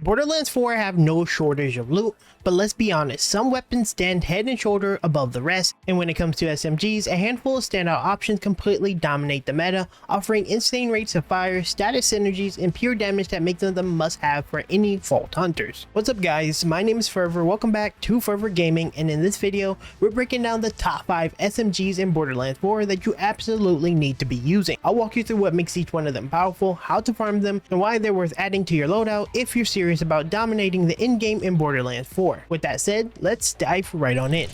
Borderlands 4 have no shortage of loot, but let's be honest, some weapons stand head and shoulder above the rest, and when it comes to SMGs, a handful of standout options completely dominate the meta, offering insane rates of fire, status synergies, and pure damage that make them the must-have for any Vault hunters. What's up guys, my name is Fervor, welcome back to Fervor Gaming, and in this video, we're breaking down the top 5 SMGs in Borderlands 4 that you absolutely need to be using. I'll walk you through what makes each one of them powerful, how to farm them, and why they're worth adding to your loadout if you're serious about dominating the endgame in Borderlands 4. With that said, let's dive right on in.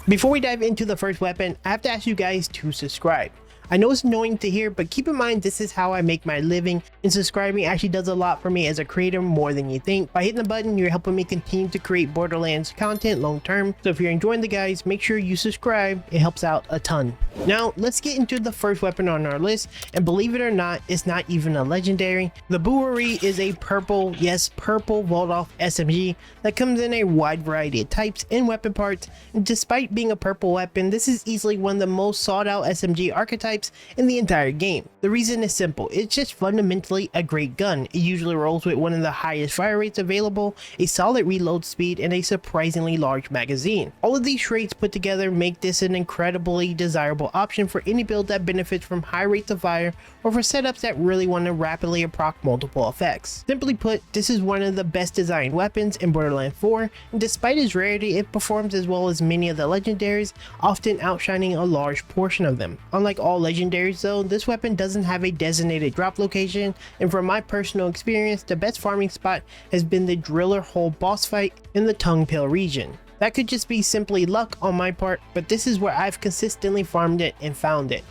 Before we dive into the first weapon, I have to ask you guys to subscribe. I know it's annoying to hear, but keep in mind this is how I make my living, and subscribing actually does a lot for me as a creator more than you think. By hitting the button, you're helping me continue to create Borderlands content long term, so if you're enjoying the guys, make sure you subscribe, it helps out a ton. Now, let's get into the first weapon on our list, and believe it or not, it's not even a legendary. The Brewery is a purple, yes purple Vault-off SMG that comes in a wide variety of types and weapon parts, and despite being a purple weapon, this is easily one of the most sought out SMG archetypes in the entire game. The reason is simple, it's just fundamentally a great gun. It usually rolls with one of the highest fire rates available, a solid reload speed, and a surprisingly large magazine. All of these traits put together make this an incredibly desirable option for any build that benefits from high rates of fire or for setups that really want to rapidly proc multiple effects. Simply put, this is one of the best designed weapons in Borderlands 4, and despite its rarity, it performs as well as many of the legendaries, often outshining a large portion of them. Unlike all legendaries though, this weapon doesn't have a designated drop location, and from my personal experience, the best farming spot has been the Driller Hole boss fight in the Tongue Pill region. That could just be simply luck on my part, but this is where I've consistently farmed it and found it.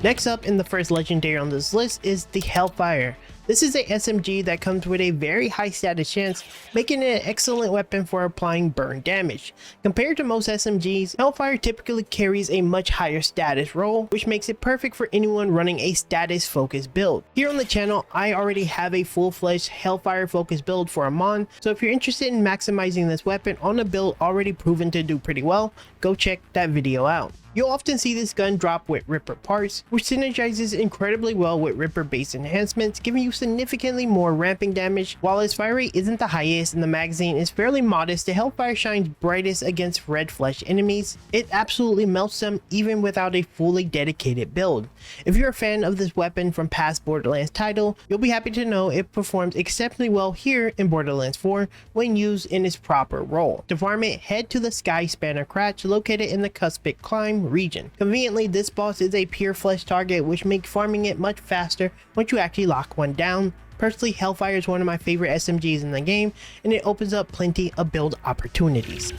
Next up in the first legendary on this list is the Hellfire. This is a SMG that comes with a very high status chance, making it an excellent weapon for applying burn damage. Compared to most SMGs, Hellfire typically carries a much higher status roll, which makes it perfect for anyone running a status focused build. Here on the channel, I already have a full-fledged Hellfire focused build for Amon, so if you're interested in maximizing this weapon on a build already proven to do pretty well, go check that video out. You'll often see this gun drop with Ripper parts, which synergizes incredibly well with Ripper based enhancements, giving you significantly more ramping damage. While its fire rate isn't the highest and the magazine is fairly modest, the Hellfire shines brightest against red flesh enemies. It absolutely melts them even without a fully dedicated build. If you're a fan of this weapon from past Borderlands title, you'll be happy to know it performs exceptionally well here in Borderlands 4 when used in its proper role. To farm it, head to the Sky Spanner Cratch located in the Cuspic Climb region. Conveniently, this boss is a pure flesh target, which makes farming it much faster once you actually lock one down. Personally, Hellfire is one of my favorite SMGs in the game, and it opens up plenty of build opportunities.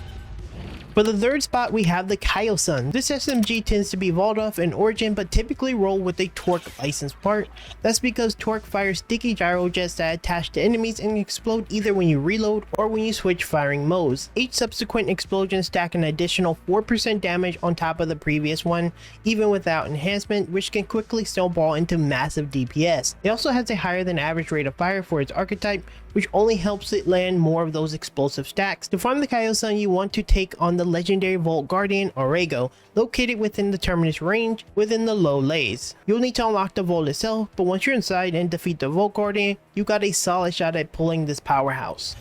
For the third spot, we have the Kyosun. This SMG tends to be Vault-off in origin, but typically roll with a Torque license part. That's because Torque fires sticky gyro jets that attach to enemies and explode either when you reload or when you switch firing modes. Each subsequent explosion stack an additional 4% damage on top of the previous one, even without enhancement, which can quickly snowball into massive DPS. It also has a higher than average rate of fire for its archetype, which only helps it land more of those explosive stacks. To farm the Kyosun, you want to take on the legendary Vault Guardian Orego, located within the Terminus range within the low lays. You'll need to unlock the Vault itself, but once you're inside and defeat the Vault Guardian, you got a solid shot at pulling this powerhouse.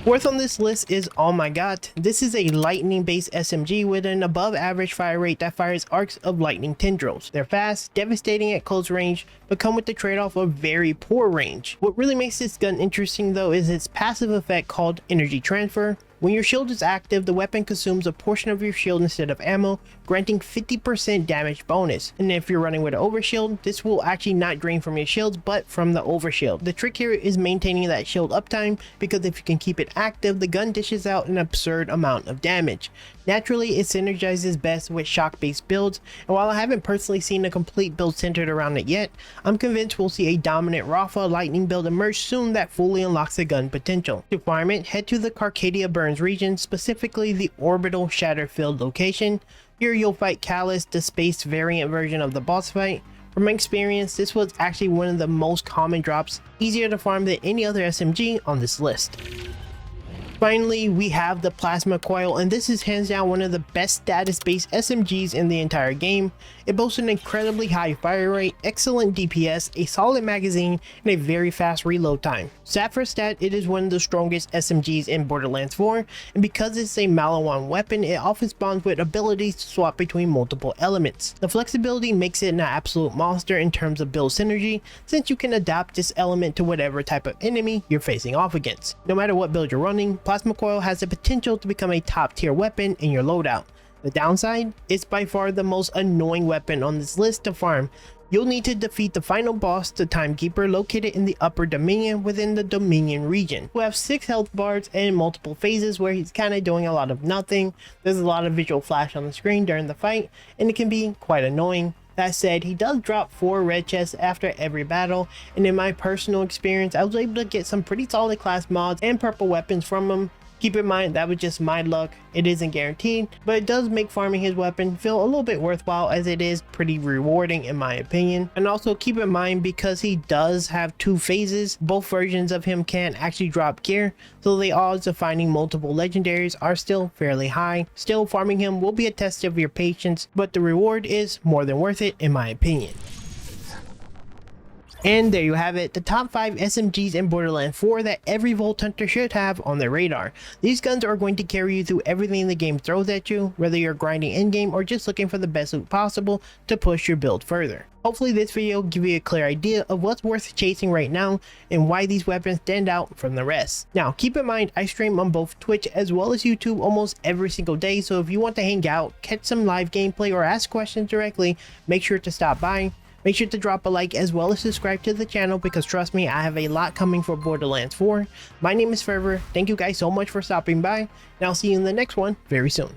Fourth on this list is Oh My God. This is a lightning based SMG with an above average fire rate that fires arcs of lightning tendrils. They're fast, devastating at close range, but come with the trade-off of very poor range. What really makes this gun interesting though is its passive effect called Energy Transfer. When your shield is active, the weapon consumes a portion of your shield instead of ammo, granting 50% damage bonus. And if you're running with an overshield, this will actually not drain from your shields, but from the overshield. The trick here is maintaining that shield uptime, because if you can keep it active, the gun dishes out an absurd amount of damage. Naturally, it synergizes best with shock-based builds, and while I haven't personally seen a complete build centered around it yet, I'm convinced we'll see a dominant Rafa lightning build emerge soon that fully unlocks the gun potential. To farm it, head to the Carcadia Burns region, specifically the Orbital Shatterfield location. Here you'll fight Callus, the space variant version of the boss fight. From my experience, this was actually one of the most common drops, easier to farm than any other SMG on this list. Finally, we have the plasma coil, and this is hands down one of the best status based SMGs in the entire game. It boasts an incredibly high fire rate, excellent DPS, a solid magazine, and a very fast reload time. Stat for stat, it is one of the strongest SMGs in Borderlands 4, and because it's a Malawan weapon, it often spawns with abilities to swap between multiple elements. The flexibility makes it an absolute monster in terms of build synergy, since you can adapt this element to whatever type of enemy you're facing off against. No matter what build you're running, Plasma Coil has the potential to become a top tier weapon in your loadout. The downside, it's by far the most annoying weapon on this list to farm. You'll need to defeat the final boss, the Timekeeper, located in the upper Dominion within the Dominion region, who have 6 health bars and multiple phases where he's kind of doing a lot of nothing. There's a lot of visual flash on the screen during the fight, and it can be quite annoying. That said, he does drop 4 red chests after every battle, and in my personal experience, I was able to get some pretty solid class mods and purple weapons from him. Keep in mind, that was just my luck. It isn't guaranteed, but it does make farming his weapon feel a little bit worthwhile, as it is pretty rewarding in my opinion. And also keep in mind, because he does have 2 phases, both versions of him can actually drop gear, so the odds of finding multiple legendaries are still fairly high. Still, farming him will be a test of your patience, but the reward is more than worth it in my opinion. And there you have it, the top 5 SMGs in Borderlands 4 that every Vault Hunter should have on their radar. These guns are going to carry you through everything the game throws at you, whether you're grinding in-game or just looking for the best loot possible to push your build further. Hopefully this video will give you a clear idea of what's worth chasing right now and why these weapons stand out from the rest. Now keep in mind, I stream on both Twitch as well as YouTube almost every single day, so if you want to hang out, catch some live gameplay, or ask questions directly, make sure to stop by. Make sure to drop a like as well as subscribe to the channel, because trust me, I have a lot coming for Borderlands 4. My name is Fervor. Thank you guys so much for stopping by, and I'll see you in the next one very soon.